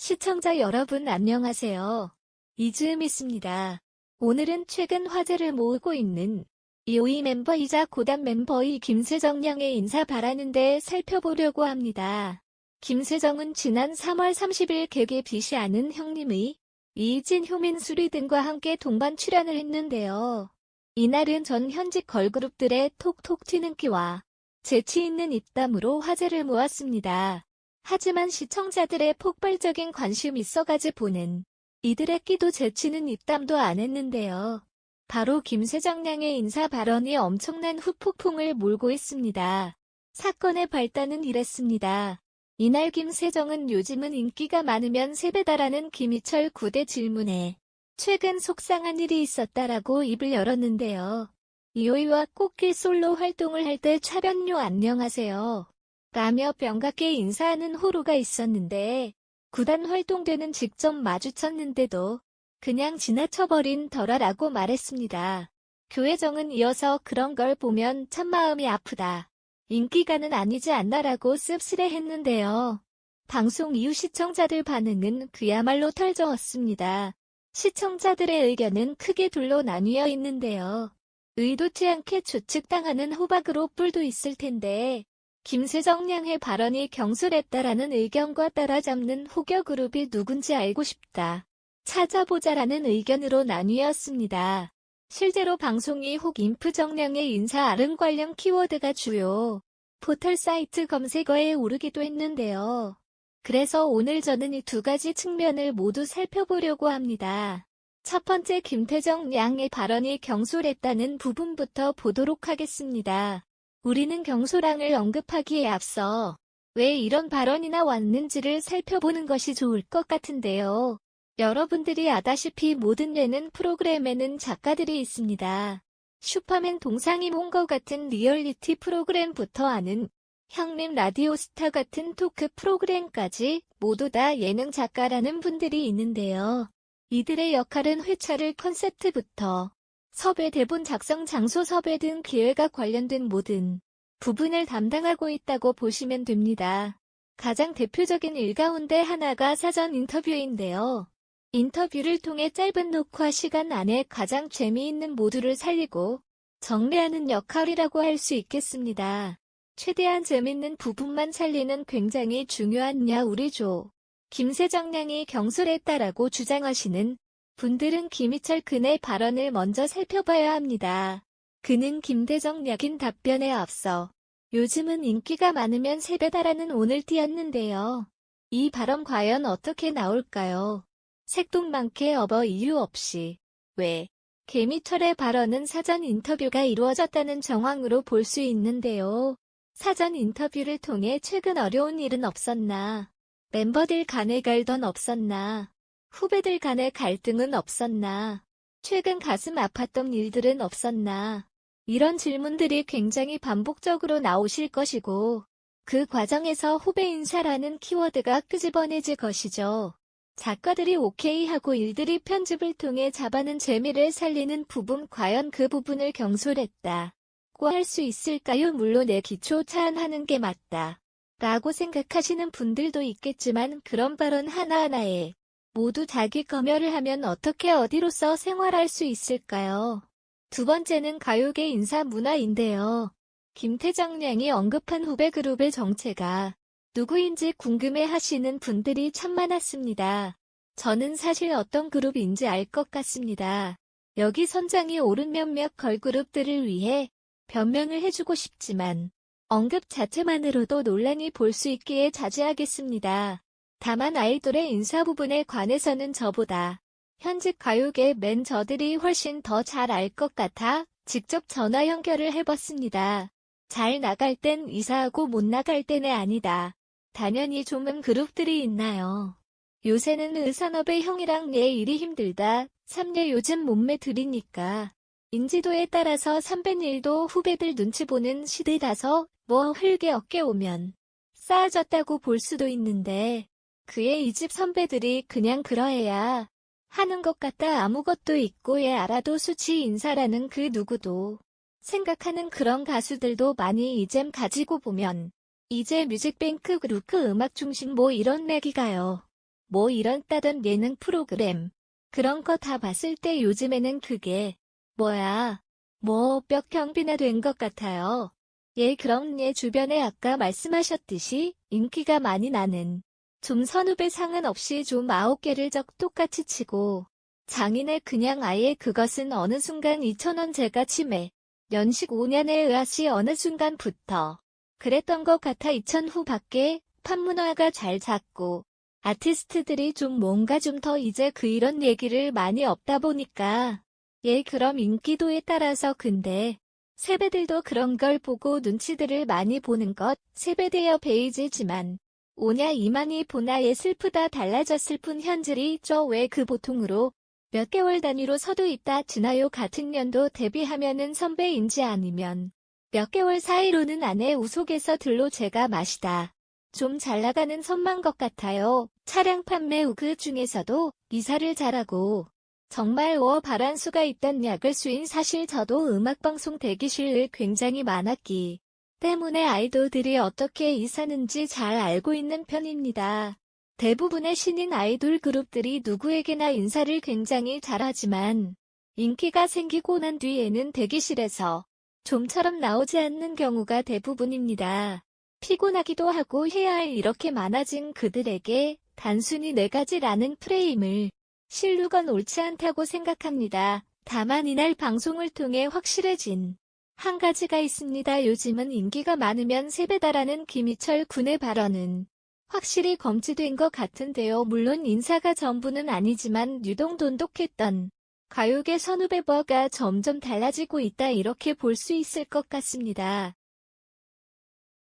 시청자 여러분 안녕하세요. 이즈음이십니다. 오늘은 최근 화제를 모으고 있는 2호위 멤버이자 고단 멤버의 김세정 양의 인사 바라는 데 살펴보려고 합니다. 김세정은 지난 3월 30일 개개 빛이 아는 형님의 이진, 효민, 수리 등과 함께 동반 출연을 했는데요. 이날은 전 현직 걸그룹들의 톡톡 튀는 끼와 재치 있는 입담으로 화제를 모았습니다. 하지만 시청자들의 폭발적인 관심이 있어가지 보는 이들의 끼도 재치는 입담도 안 했는데요. 바로 김세정 양의 인사 발언이 엄청난 후폭풍을 몰고 있습니다. 사건의 발단은 이랬습니다. 이날 김세정은 요즘은 인기가 많으면 세배다라는 김희철 9대 질문에 최근 속상한 일이 있었다라고 입을 열었는데요. 이호이와 꽃길 솔로 활동을 할 때 차변요 안녕하세요 라며 병갑게 인사하는 호루가 있었는데 구단 활동 때는 직접 마주쳤는데도 그냥 지나쳐버린 더라라고 말했습니다. 교혜정은 이어서 그런 걸 보면 참 마음이 아프다. 인기가는 아니지 않나라고 씁쓸해했는데요. 방송 이후 시청자들 반응은 그야말로 털저었습니다. 시청자들의 의견은 크게 둘로 나뉘어 있는데요. 의도치 않게 추측당하는 호박으로 뿔도 있을 텐데 김세정 양의 발언이 경솔했다라는 의견과 따라잡는 호겨 그룹이 누군지 알고 싶다. 찾아보자라는 의견으로 나뉘었습니다. 실제로 방송이 혹 임프정량의 인사 아름 관련 키워드가 주요 포털 사이트 검색어에 오르기도 했는데요. 그래서 오늘 저는 이 두 가지 측면을 모두 살펴보려고 합니다. 첫 번째, 김세정 양의 발언이 경솔했다는 부분부터 보도록 하겠습니다. 우리는 경솔함을 언급하기에 앞서 왜 이런 발언이 나왔는지를 살펴보는 것이 좋을 것 같은데요. 여러분들이 아다시피 모든 예능 프로그램에는 작가들이 있습니다. 슈퍼맨 동상이몽과 같은 리얼리티 프로그램부터 아는 형님 라디오스타 같은 토크 프로그램까지 모두 다 예능 작가라는 분들이 있는데요. 이들의 역할은 회차를 컨셉트부터 섭외, 대본 작성, 장소 섭외 등 기획과 관련된 모든 부분을 담당하고 있다고 보시면 됩니다. 가장 대표적인 일 가운데 하나가 사전 인터뷰인데요. 인터뷰를 통해 짧은 녹화 시간 안에 가장 재미있는 모두를 살리고 정리하는 역할이라고 할 수 있겠습니다. 최대한 재밌는 부분만 살리는 굉장히 중요한 우리 조 김세정 양이 경솔했다라고 주장하시는 분들은 김희철 그의 발언을 먼저 살펴봐야 합니다. 그는 김세정 양인 답변에 앞서 요즘은 인기가 많으면 세배다라는 오늘 띄었는데요. 이 발언 과연 어떻게 나올까요? 색동만케 업어 이유 없이 왜? 김희철의 발언은 사전 인터뷰가 이루어졌다는 정황으로 볼 수 있는데요. 사전 인터뷰를 통해 최근 어려운 일은 없었나? 멤버들 간의 갈등 없었나? 후배들 간의 갈등은 없었나? 최근 가슴 아팠던 일들은 없었나? 이런 질문들이 굉장히 반복적으로 나오실 것이고 그 과정에서 후배 인사라는 키워드가 끄집어내질 것이죠. 작가들이 오케이 하고 일들이 편집을 통해 잡아낸 재미를 살리는 부분, 과연 그 부분을 경솔했다 고 할 수 있을까요? 물론 내 기초 차안하는 게 맞다 라고 생각하시는 분들도 있겠지만 그런 발언 하나하나에 모두 자기 검열을 하면 어떻게 어디로서 생활할 수 있을까요? 두 번째는 가요계 인사 문화인데요. 김세정 양이 언급한 후배 그룹의 정체가 누구인지 궁금해 하시는 분들이 참 많았습니다. 저는 사실 어떤 그룹인지 알 것 같습니다. 여기 선장이 오른 몇몇 걸그룹들을 위해 변명을 해주고 싶지만 언급 자체만으로도 논란이 볼 수 있기에 자제하겠습니다. 다만 아이돌의 인사 부분에 관해서는 저보다 현직 가요계 맨저들이 훨씬 더 잘 알 것 같아 직접 전화 연결을 해봤습니다. 잘 나갈 땐 이사하고 못 나갈 때는 아니다. 당연히 좀은 그룹들이 있나요? 요새는 의산업의 형이랑 얘 일이 힘들다. 3례 요즘 몸매 들이니까. 인지도에 따라서 선배일도 후배들 눈치 보는 시대라서 뭐 흘게 어깨 오면 쌓아졌다고 볼 수도 있는데 그의 이 집 선배들이 그냥 그러해야 하는 것 같다. 아무것도 있고 얘 알아도 수치 인사라는 그 누구도 생각하는 그런 가수들도 많이 이젠 가지고 보면 이제 뮤직뱅크 그룹 음악 중심 뭐 이런 맥이가요. 뭐 이런 따던 예능 프로그램. 그런 거 다 봤을 때 요즘에는 그게 뭐야, 뭐 뼈경비나 된 것 같아요. 예, 그럼 예 주변에 아까 말씀하셨듯이 인기가 많이 나는 좀 선후배 상은 없이 좀 9개를 적 똑같이 치고 장인의 그냥 아예 그것은 어느 순간 2,000원 제가 치매 연식 5년에 의하시 어느 순간부터 그랬던 것 같아 2000 후밖에 판문화가 잘 잡고 아티스트들이 좀 뭔가 좀 더 이제 그 이런 얘기를 많이 없다 보니까 예 그럼 인기도에 따라서 근데 세배들도 그런 걸 보고 눈치들을 많이 보는 것 세배되어 베이지지만 오냐 이만희 보나에 슬프다 달라졌을 뿐 현질이 저 왜 그 보통으로 몇 개월 단위로 서도 있다 지나요 같은 년도 데뷔하면은 선배인지 아니면 몇 개월 사이로는 아내 우속에서 들로 제가 마시다. 좀 잘 나가는 선만 것 같아요. 차량 판매 그 중에서도 이사를 잘하고 정말 바란수가 있던 야글수인 사실 저도 음악방송 대기실을 굉장히 많았기 때문에 아이돌들이 어떻게 이사는지 잘 알고 있는 편입니다. 대부분의 신인 아이돌 그룹들이 누구에게나 인사를 굉장히 잘하지만 인기가 생기고 난 뒤에는 대기실에서 좀처럼 나오지 않는 경우가 대부분입니다. 피곤하기도 하고 해야 할 이렇게 많아진 그들에게 단순히 4가지라는 프레임을 실루건 옳지 않다고 생각합니다. 다만 이날 방송을 통해 확실해진 한 가지가 있습니다. 요즘은 인기가 많으면 세배다라는 김희철 군의 발언은 확실히 검증된 것 같은데요. 물론 인사가 전부는 아니지만 유독 돈독했던 가요계 선후배버가 점점 달라지고 있다 이렇게 볼 수 있을 것 같습니다.